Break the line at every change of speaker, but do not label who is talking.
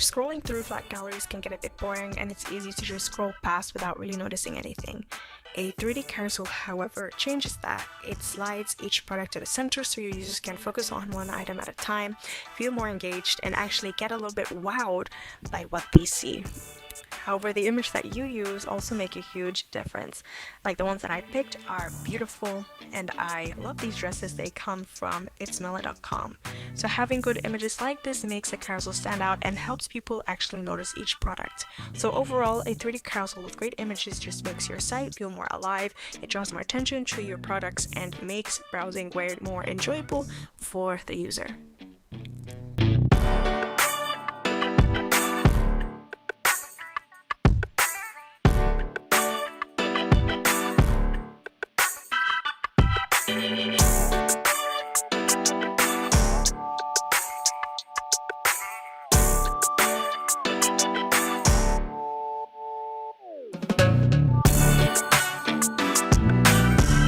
Scrolling through flat galleries can get a bit boring, and it's easy to just scroll past without really noticing anything. A 3D carousel, however, changes that. It slides each product to the center so your users can focus on one item at a time, feel more engaged, and actually get a little bit wowed by what they see. However, the image that you use also make a huge difference. Like the ones that I picked are beautiful, and I love these dresses. They come from itsmela.com. So having good images like this makes a carousel stand out and helps people actually notice each product. So overall, a 3D carousel with great images just makes your site feel more alive, it draws more attention to your products, and makes browsing way more enjoyable for the user.